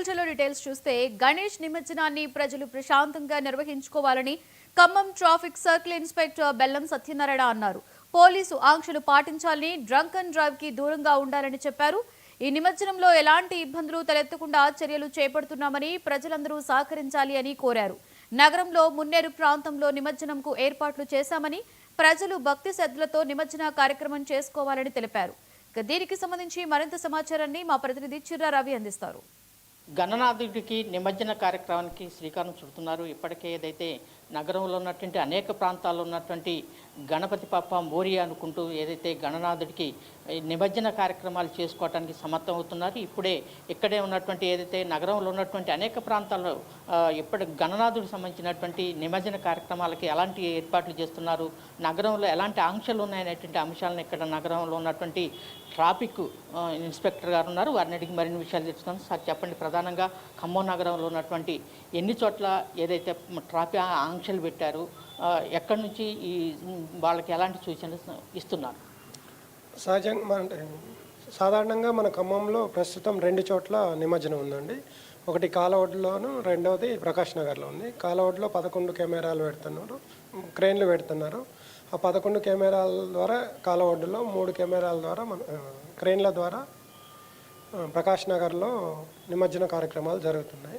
Full చెలో details చూస్తే గణేష్ నిమజ్జనాన్ని ప్రజలు ప్రశాంతంగా నిర్వహించుకోవాలని ఖమ్మం ట్రాఫిక్ సర్కిల్ ఇన్స్పెక్టర్ బెల్లం సత్యనారాయణ అన్నారు. పోలీసు ఆంక్షలు పాటించాలని, డ్రంక్ అండ్ డ్రైవ్ కి దూరంగా ఉండాలని చెప్పారు. ఈ నిమజ్జనంలో ఎలాంటి ఇబ్బందులు తలెత్తకుండా చర్యలు చేపడుతున్నామని, ప్రజలందరూ సహకరించాలి అని కోరారు. నగరంలో మున్నేరు ప్రాంతంలో నిమజ్జనంకు ఏర్పాట్లు చేశామని, ప్రజలు భక్తి శ్రద్ధలతో నిమజ్జన కార్యక్రమం చేసుకోవాలని తెలిపారు. దీనికి సంబంధించి మరింత సమాచారాన్ని మా ప్రతినిధి చిర్రా రవి అందిస్తారు. గణనాథుడికి నిమజ్జన కార్యక్రమానికి శ్రీకారం చుడుతున్నారు. ఇప్పటికే ఏదైతే నగరంలో ఉన్నటువంటి అనేక ప్రాంతాల్లో ఉన్నటువంటి గణపతి పప్ప మోరియా అనుకుంటూ ఏదైతే గణనాథుడికి నిమజ్జన కార్యక్రమాలు చేసుకోవడానికి సమర్థమవుతున్నారు. ఇప్పుడే ఇక్కడే ఉన్నటువంటి ఏదైతే నగరంలో ఉన్నటువంటి అనేక ప్రాంతాల్లో ఇప్పటి గణనాథుడికి సంబంధించినటువంటి నిమజ్జన కార్యక్రమాలకి ఎలాంటి ఏర్పాట్లు చేస్తున్నారు, నగరంలో ఎలాంటి ఆంక్షలు ఉన్నాయనేటువంటి అంశాలను ఇక్కడ నగరంలో ఉన్నటువంటి ట్రాఫిక్ ఇన్స్పెక్టర్ గారు ఉన్నారు. వారిని అడిగి మరిన్ని విషయాలు తెలుసుకున్నాను. సార్ చెప్పండి, ప్రధానంగా ఖమ్మం నగరంలో ఉన్నటువంటి ఎన్ని చోట్ల ఏదైతే ట్రాఫిక్ ఆంక్షలు పెట్టారు, ఎక్కడి నుంచి ఈ వాళ్ళకి ఎలాంటి సూచనలు ఇస్తున్నారు? సాధారణంగా మన ఖమ్మంలో ప్రస్తుతం 2 చోట్ల నిమజ్జనం ఉందండి. ఒకటి కాలవడ్లోను, రెండవది ప్రకాష్ నగర్లో ఉంది. కాలవడ్లో 11 కెమెరాలు పెడుతున్నారు, క్రెయిన్లు పెడుతున్నారు. ఆ 11 కెమెరాల ద్వారా కాలవడ్డులో, 3 కెమెరాల ద్వారా క్రెయిన్ల ద్వారా ప్రకాష్ నగర్లో నిమజ్జన కార్యక్రమాలు జరుగుతున్నాయి.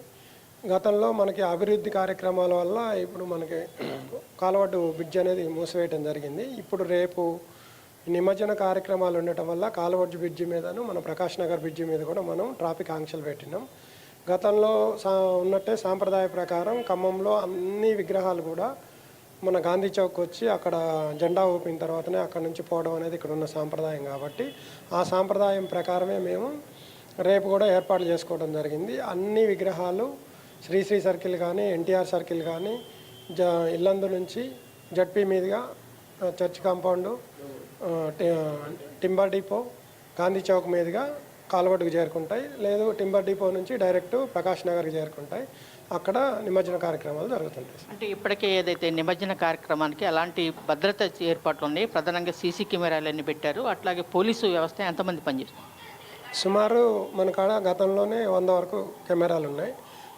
గతంలో మనకి అభివృద్ధి కార్యక్రమాల వల్ల ఇప్పుడు మనకి కాలవడ్డు బ్రిడ్జ్ అనేది మూసివేయడం జరిగింది. ఇప్పుడు రేపు నిమజ్జన కార్యక్రమాలు ఉండటం వల్ల కాలవడ్డు బ్రిడ్జి మీదను మన ప్రకాష్ నగర్ బ్రిడ్జి మీద కూడా మనం ట్రాఫిక్ ఆంక్షలు పెట్టినాం. గతంలో ఉన్నట్టే సాంప్రదాయ ప్రకారం ఖమ్మంలో అన్ని విగ్రహాలు కూడా మన గాంధీ చౌక్ వచ్చి అక్కడ జెండా ఊపిన తర్వాతనే అక్కడ నుంచి పోవడం అనేది ఇక్కడ ఉన్న సాంప్రదాయం. కాబట్టి ఆ సాంప్రదాయం ప్రకారమే మేము రేపు కూడా ఏర్పాట్లు చేసుకోవడం జరిగింది. అన్ని విగ్రహాలు శ్రీశ్రీ సర్కిల్ కానీ, ఎన్టీఆర్ సర్కిల్ కానీ, ఇల్లందు నుంచి జడ్పీ మీదుగా church compound, timber depot, Gandhi Chowk మీదుగా కాలవడ్డుకు చేరుకుంటాయి. లేదు టింబర్ డిపో నుంచి డైరెక్ట్ ప్రకాష్ నగర్కి చేరుకుంటాయి. అక్కడ నిమజ్జన కార్యక్రమాలు జరుగుతుంటాయి. అంటే ఇప్పటికే ఏదైతే నిమజ్జన కార్యక్రమానికి ఎలాంటి భద్రత ఏర్పాట్లు ఉన్నాయి? ప్రధానంగా సీసీ కెమెరాలన్నీ పెట్టారు. అట్లాగే పోలీసు వ్యవస్థ ఎంతమంది పనిచేస్తారు? సుమారు మన కాడ గతంలోనే 100 వరకు కెమెరాలు ఉన్నాయి.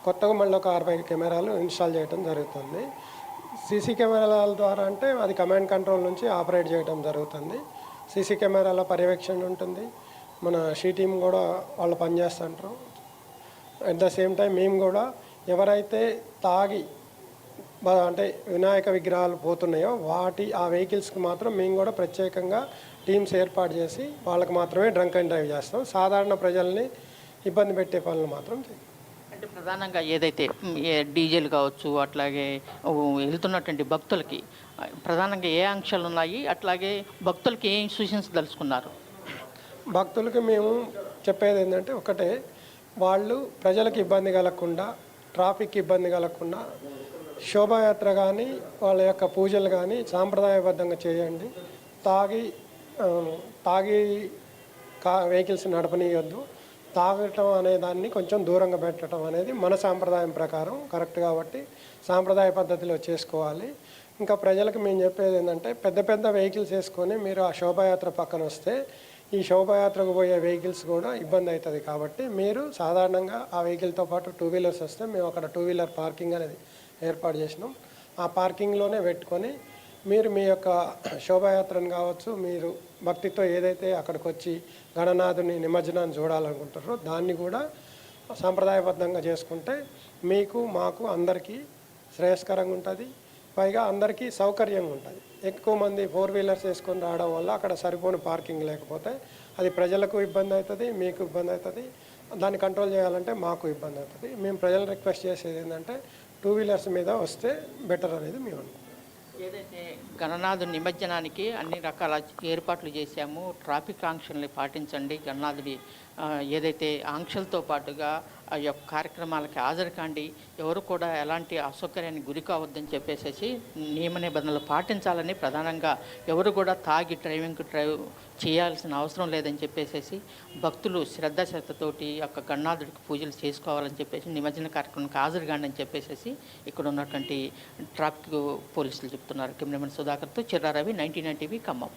కొత్తగా మళ్ళీ ఒక 60 కెమెరాలు ఇన్స్టాల్ చేయడం జరుగుతుంది. సీసీ కెమెరాల ద్వారా అంటే అది కమాండ్ కంట్రోల్ నుంచి ఆపరేట్ చేయడం జరుగుతుంది. సీసీ కెమెరాల పర్యవేక్షణ ఉంటుంది. మన షీ టీం కూడా వాళ్ళు పనిచేస్తుంటారు. అట్ ద సేమ్ టైం మేము కూడా ఎవరైతే తాగి అంటే వినాయక విగ్రహాలు పోతున్నాయో ఆ వెహికల్స్కి మాత్రం మేము కూడా ప్రత్యేకంగా టీమ్స్ ఏర్పాటు చేసి వాళ్ళకి మాత్రమే డ్రంక్ అండ్ డ్రైవ్ చేస్తాం. సాధారణ ప్రజల్ని ఇబ్బంది పెట్టే పనులు మాత్రం చేయం. అంటే ప్రధానంగా ఏదైతే డీజేలు కావచ్చు, అట్లాగే వెళ్తున్నటువంటి భక్తులకి ప్రధానంగా ఏ ఆంక్షలు ఉన్నాయి, అట్లాగే భక్తులకి ఏం సూచనలు తెలుసుకున్నారు? భక్తులకి మేము చెప్పేది ఏంటంటే ఒకటే, వాళ్ళు ప్రజలకు ఇబ్బంది కలగకుండా, ట్రాఫిక్ ఇబ్బంది కలగకుండా శోభాయాత్ర కానీ వాళ్ళ యొక్క పూజలు కానీ సాంప్రదాయబద్ధంగా చేయండి. తాగి వెహికల్స్ నడపనీయొద్దు. తాగటం అనే దాన్ని కొంచెం దూరంగా పెట్టడం అనేది మన సాంప్రదాయం ప్రకారం కరెక్ట్. కాబట్టి సాంప్రదాయ పద్ధతిలో చేసుకోవాలి. ఇంకా ప్రజలకు మేము చెప్పేది ఏంటంటే, పెద్ద పెద్ద వెహికల్స్ వేసుకొని మీరు ఆ శోభాయాత్ర పక్కన వస్తే ఈ శోభాయాత్రకు పోయే వెహికల్స్ కూడా ఇబ్బంది అవుతుంది. కాబట్టి మీరు సాధారణంగా ఆ వెహికల్తో పాటు 2 వీలర్స్ వస్తే మేము అక్కడ 2 వీలర్ పార్కింగ్ అనేది ఏర్పాటు చేసినాం. ఆ పార్కింగ్లోనే పెట్టుకొని మీరు మీ యొక్క శోభాయాత్రను కావచ్చు, మీరు భక్తితో ఏదైతే అక్కడికి వచ్చి గణనాథుని నిమజ్జనాన్ని చూడాలనుకుంటారో దాన్ని కూడా సాంప్రదాయబద్ధంగా చేసుకుంటే మీకు, మాకు, అందరికీ శ్రేయస్కరంగా ఉంటుంది. పైగా అందరికీ సౌకర్యంగా ఉంటుంది. ఎక్కువ మంది 4 వీలర్స్ వేసుకొని రావడం వల్ల అక్కడ సరిపోని పార్కింగ్ లేకపోతే అది ప్రజలకు ఇబ్బంది అవుతుంది, మీకు ఇబ్బంది అవుతుంది. దాన్ని కంట్రోల్ చేయాలంటే మాకు ఇబ్బంది అవుతుంది. మేము ప్రజలు రిక్వెస్ట్ చేసేది ఏంటంటే 2 వీలర్స్ మీద వస్తే బెటర్ అనేది మేము అనుకుంటున్నాం. ఏదైతే గణనాథుడి నిమజ్జనానికి అన్ని రకాల ఏర్పాట్లు చేశాము, ట్రాఫిక్ ఆంక్షల్ని పాటించండి, గణనాథుడి ఏదైతే ఆంక్షలతో పాటుగా ఆ యొక్క కార్యక్రమాలకి హాజరు కాండి, ఎవరు కూడా ఎలాంటి అసౌకర్యానికి గురి కావద్దని చెప్పేసి నియమ నిబంధనలు పాటించాలని, ప్రధానంగా ఎవరు కూడా తాగి డ్రైవ్ చేయాల్సిన అవసరం లేదని చెప్పేసి భక్తులు శ్రద్ధతోటి యొక్క గణనాథుడికి పూజలు చేసుకోవాలని చెప్పేసి నిమజ్జన కార్యక్రమానికి హాజరు కాండి అని చెప్పేసి ఇక్కడ ఉన్నటువంటి ట్రాఫిక్ పోలీసులు చెప్తున్నారు. కెమెరామెన్ సుధాకర్తో చిర్రా రవి, 99 టీవీ, ఖమ్మం.